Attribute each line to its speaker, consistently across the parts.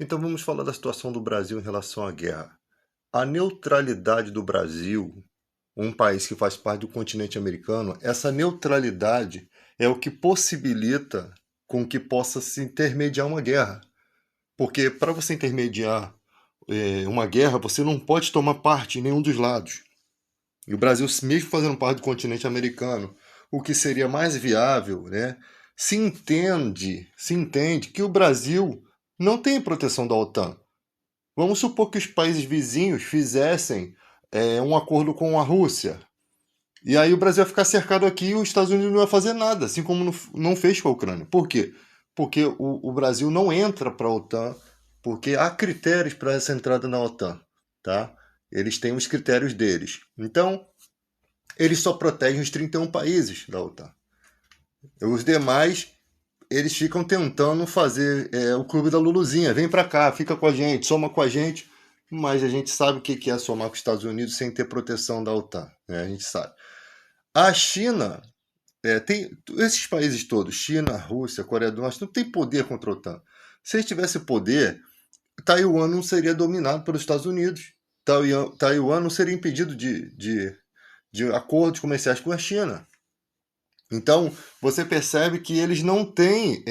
Speaker 1: Então vamos falar da situação do Brasil em relação à guerra. A neutralidade do Brasil, um país que faz parte do continente americano, essa neutralidade é o que possibilita com que possa se intermediar uma guerra. Porque para você intermediar uma guerra, você não pode tomar parte em nenhum dos lados. E o Brasil, mesmo fazendo parte do continente americano, o que seria mais viável, né? Se entende que o Brasil não tem proteção da OTAN. Vamos supor que os países vizinhos fizessem um acordo com a Rússia. E aí o Brasil vai ficar cercado aqui e os Estados Unidos não vai fazer nada, assim como não fez com a Ucrânia. Por quê? Porque o Brasil não entra para a OTAN, porque há critérios para essa entrada na OTAN. Tá? Eles têm os critérios deles. Então, eles só protegem os 31 países da OTAN. Os demais, eles ficam tentando fazer o clube da Luluzinha. Vem para cá, fica com a gente, soma com a gente. Mas a gente sabe o que é somar com os Estados Unidos sem ter proteção da OTAN. Né? A gente sabe. A China, tem esses países todos, China, Rússia, Coreia do Norte, não tem poder contra a OTAN. Se eles tivessem poder, Taiwan não seria dominado pelos Estados Unidos. Taiwan não seria impedido de acordos comerciais com a China. Então, você percebe que eles não têm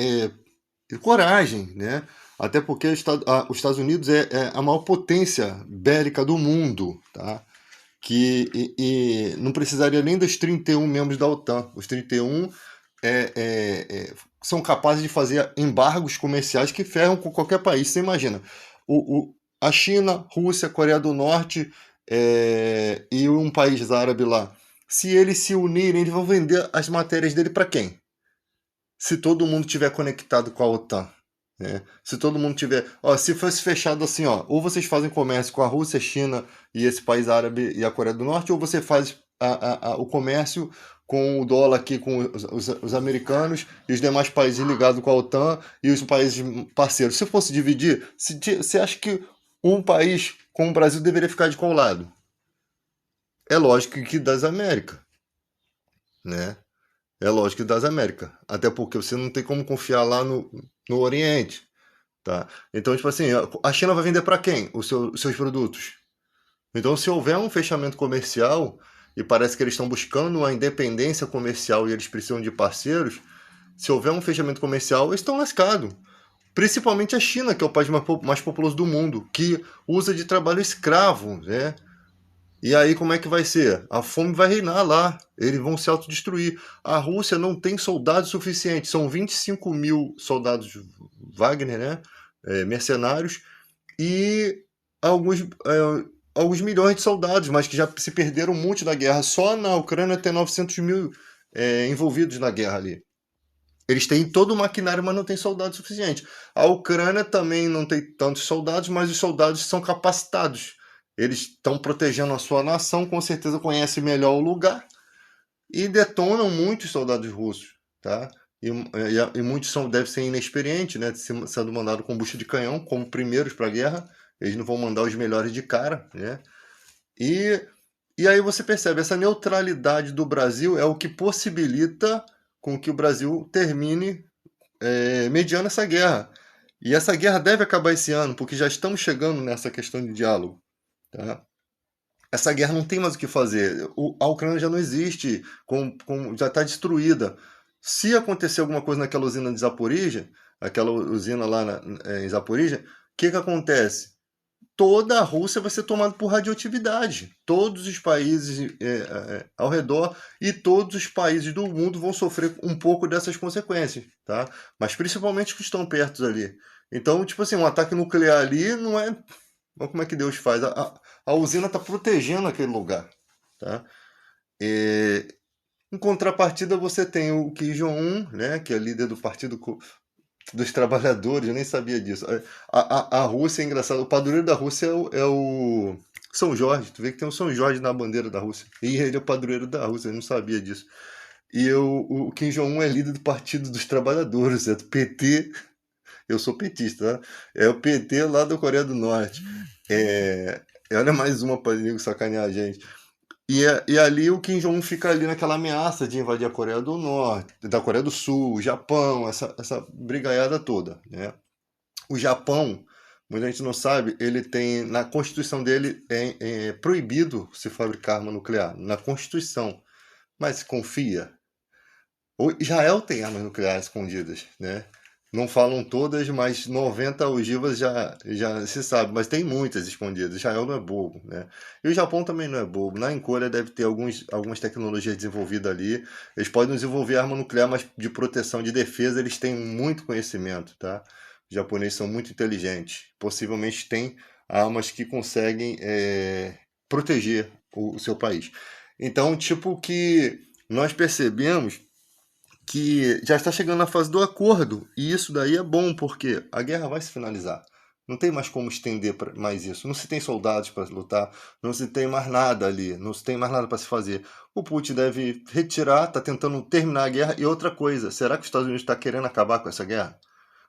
Speaker 1: coragem, né? Até porque os Estados Unidos é a maior potência bélica do mundo, tá? Que não precisaria nem dos 31 membros da OTAN. Os 31 são capazes de fazer embargos comerciais que ferram com qualquer país. Você imagina, a China, Rússia, Coreia do Norte e um país árabe lá, se eles se unirem, eles vão vender as matérias dele para quem? Se todo mundo tiver conectado com a OTAN. Né? Se todo mundo tiver. Ó, se fosse fechado assim, ó, ou vocês fazem comércio com a Rússia, a China e esse país árabe e a Coreia do Norte, ou você faz o comércio com o dólar aqui com os americanos e os demais países ligados com a OTAN e os países parceiros. Se fosse dividir, você acha que um país como o Brasil deveria ficar de qual lado? É lógico que das Américas, né? É lógico que das Américas. Até porque você não tem como confiar lá no Oriente. Tá? Então, tipo assim, a China vai vender para quem os seus produtos? Então, se houver um fechamento comercial, e parece que eles estão buscando uma independência comercial e eles precisam de parceiros, se houver um fechamento comercial, eles estão lascados. Principalmente a China, que é o país mais populoso do mundo, que usa de trabalho escravo, né? E aí como é que vai ser? A fome vai reinar lá, eles vão se autodestruir. A Rússia não tem soldados suficientes, são 25 mil soldados Wagner, né? Mercenários, e alguns milhões de soldados, mas que já se perderam muito da guerra. Só na Ucrânia tem 900 mil envolvidos na guerra ali. Eles têm todo o maquinário, mas não tem soldado suficiente. A Ucrânia também não tem tantos soldados, mas os soldados são capacitados. Eles estão protegendo a sua nação, com certeza conhecem melhor o lugar e detonam muitos soldados russos, tá? E muitos devem ser inexperientes, né? Sendo mandados com bucha de canhão, como primeiros para a guerra. Eles não vão mandar os melhores de cara, né? E, e aí você percebe, essa neutralidade do Brasil é o que possibilita com que o Brasil termine mediando essa guerra. E essa guerra deve acabar esse ano, porque já estamos chegando nessa questão de diálogo. Tá? Essa guerra não tem mais o que fazer. A Ucrânia já não existe, já está destruída. Se acontecer alguma coisa naquela usina de Zaporizhia, aquela usina lá em Zaporizhia, o que acontece? Toda a Rússia vai ser tomada por radioatividade. Todos os países ao redor e todos os países do mundo vão sofrer um pouco dessas consequências, tá? Mas principalmente os que estão perto ali. Então, tipo assim, um ataque nuclear ali não é... Olha como é que Deus faz. A usina está protegendo aquele lugar, tá? Em contrapartida, você tem o Kim Jong-un, né, que é líder do Partido dos Trabalhadores, eu nem sabia disso. A Rússia é engraçado, o padroeiro da Rússia é o São Jorge, tu vê que tem o São Jorge na bandeira da Rússia, e ele é o padroeiro da Rússia, eu não sabia disso. E o Kim Jong-un é líder do Partido dos Trabalhadores, é do PT, eu sou petista, tá? É o PT lá da Coreia do Norte. Olha mais uma para sacanear a gente. E ali o Kim Jong-un fica ali naquela ameaça de invadir a Coreia do Norte, da Coreia do Sul, o Japão, essa brigaiada toda, né? O Japão, muita gente não sabe, ele tem, na Constituição dele, é proibido se fabricar arma nuclear, na Constituição. Mas confia. Israel tem armas nucleares escondidas, né? Não falam todas, mas 90 ogivas já se sabe, mas tem muitas escondidas. Israel não é bobo, né? E o Japão também não é bobo. Na encolha deve ter algumas tecnologias desenvolvidas ali. Eles podem desenvolver arma nuclear, mas de proteção, de defesa, eles têm muito conhecimento, tá? Os japoneses são muito inteligentes. Possivelmente têm armas que conseguem proteger o seu país. Então, tipo que nós percebemos que já está chegando na fase do acordo, e isso daí é bom, porque a guerra vai se finalizar. Não tem mais como estender mais isso. Não se tem soldados para lutar, não se tem mais nada ali, não se tem mais nada para se fazer. O Putin deve retirar, está tentando terminar a guerra. E outra coisa, será que os Estados Unidos está querendo acabar com essa guerra?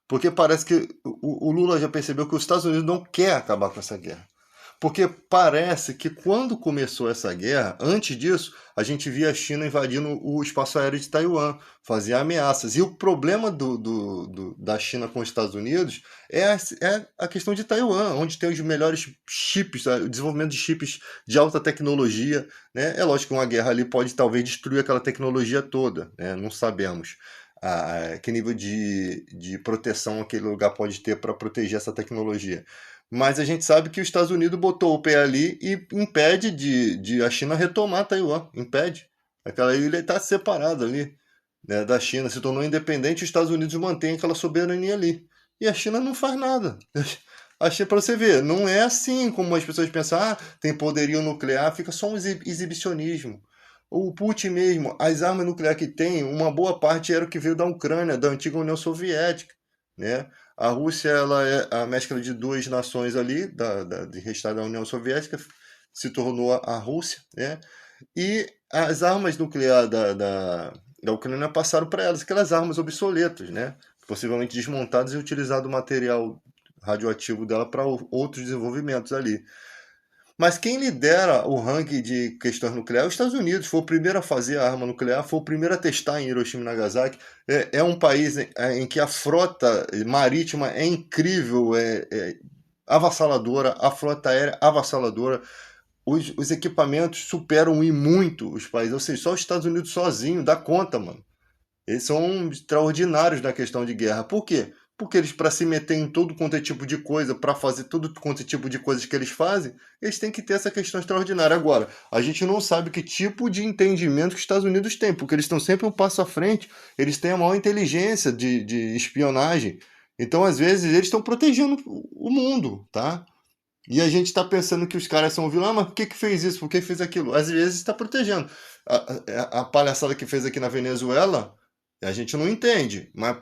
Speaker 1: Porque parece que o Lula já percebeu que os Estados Unidos não quer acabar com essa guerra. Porque parece que quando começou essa guerra, antes disso, a gente via a China invadindo o espaço aéreo de Taiwan, fazia ameaças. E o problema da China com os Estados Unidos é a questão de Taiwan, onde tem os melhores chips, o desenvolvimento de chips de alta tecnologia. Né? É lógico que uma guerra ali pode talvez destruir aquela tecnologia toda, né? Não sabemos que nível de proteção aquele lugar pode ter para proteger essa tecnologia. Mas a gente sabe que os Estados Unidos botou o pé ali e impede de a China retomar Taiwan. Impede. Aquela ilha está separada ali, né, da China, se tornou independente e os Estados Unidos mantêm aquela soberania ali. E a China não faz nada. A China, para você ver, não é assim como as pessoas pensam, tem poderio nuclear, fica só um exibicionismo. O Putin mesmo, as armas nucleares que tem, uma boa parte era o que veio da Ucrânia, da antiga União Soviética, né? A Rússia, ela é a mescla de duas nações ali, de restado da União Soviética, se tornou a Rússia, né? E as armas nucleares da Ucrânia passaram para elas, aquelas armas obsoletas, né? Possivelmente desmontadas e utilizado o material radioativo dela para outros desenvolvimentos ali. Mas quem lidera o ranking de questões nucleares é os Estados Unidos. Foi o primeiro a fazer a arma nuclear, foi o primeiro a testar em Hiroshima e Nagasaki. É um país em que a frota marítima é incrível, é avassaladora, a frota aérea avassaladora. Os equipamentos superam e muito os países. Ou seja, só os Estados Unidos sozinho dá conta, mano. Eles são extraordinários na questão de guerra. Por quê? Porque eles, para se meter em todo quanto é tipo de coisa, para fazer todo quanto é tipo de coisas que eles fazem, eles têm que ter essa questão extraordinária. Agora, a gente não sabe que tipo de entendimento que os Estados Unidos têm, porque eles estão sempre um passo à frente, eles têm a maior inteligência de espionagem. Então, às vezes, eles estão protegendo o mundo, tá? E a gente está pensando que os caras são vilões, mas por que fez isso? Por que fez aquilo? Às vezes está protegendo. A palhaçada que fez aqui na Venezuela, a gente não entende, mas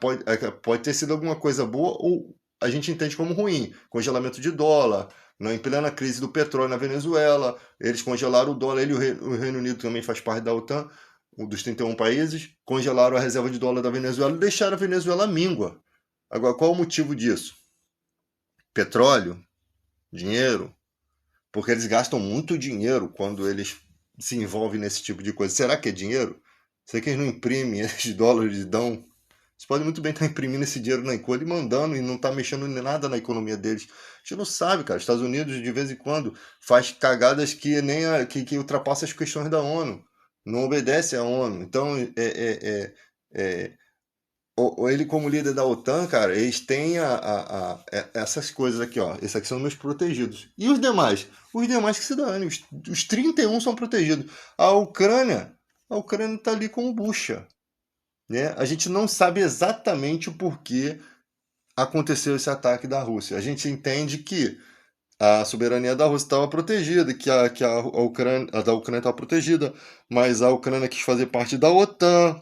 Speaker 1: pode ter sido alguma coisa boa ou a gente entende como ruim. Congelamento de dólar, em plena crise do petróleo na Venezuela, eles congelaram o dólar, o Reino Unido também faz parte da OTAN, um dos 31 países, congelaram a reserva de dólar da Venezuela e deixaram a Venezuela míngua. Agora, qual o motivo disso? Petróleo? Dinheiro? Porque eles gastam muito dinheiro quando eles se envolvem nesse tipo de coisa. Será que é dinheiro? Será que eles não imprimem esses dólares e dão? Eles podem muito bem estar imprimindo esse dinheiro na encolha e mandando e não está mexendo em nada na economia deles. A gente não sabe, cara. Os Estados Unidos, de vez em quando, faz cagadas que nem que ultrapassam as questões da ONU. Não obedece à ONU. Então, é, ele como líder da OTAN, cara, eles têm essas coisas aqui, ó. Esses aqui são meus protegidos. E os demais? Os demais que se dane. Os 31 são protegidos. A Ucrânia tá ali com o bucha, né? A gente não sabe exatamente o porquê aconteceu esse ataque da Rússia. A gente entende que a soberania da Rússia estava protegida, que a Ucrânia, a da Ucrânia estava protegida, mas a Ucrânia quis fazer parte da OTAN.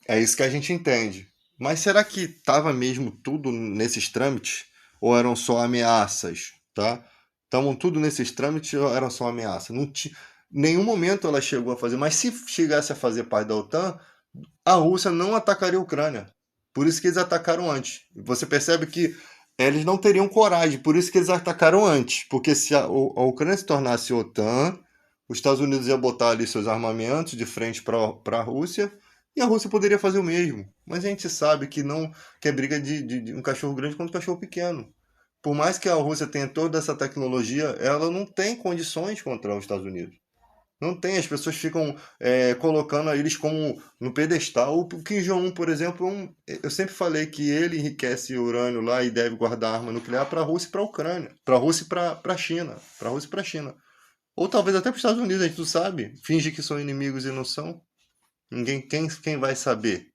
Speaker 1: É isso que a gente entende. Mas será que estava mesmo tudo nesses trâmites? Ou eram só ameaças? Tá? Estavam tudo nesses trâmites ou eram só ameaças? Nenhum momento ela chegou a fazer. Mas se chegasse a fazer parte da OTAN, a Rússia não atacaria a Ucrânia. Por isso que eles atacaram antes. Você percebe que eles não teriam coragem, por isso que eles atacaram antes. Porque se a Ucrânia se tornasse OTAN, os Estados Unidos iam botar ali seus armamentos de frente para a Rússia. E a Rússia poderia fazer o mesmo. Mas a gente sabe que não, que é briga de um cachorro grande contra um cachorro pequeno. Por mais que a Rússia tenha toda essa tecnologia, ela não tem condições contra os Estados Unidos. Não tem, as pessoas ficam colocando eles como no pedestal. O Kim Jong-un, por exemplo, eu sempre falei que ele enriquece urânio lá e deve guardar arma nuclear para a Rússia e para a Ucrânia, para a Rússia e para a China, para a Rússia e para a China. Ou talvez até para os Estados Unidos, a gente não sabe. Finge que são inimigos e não são. Ninguém, quem vai saber?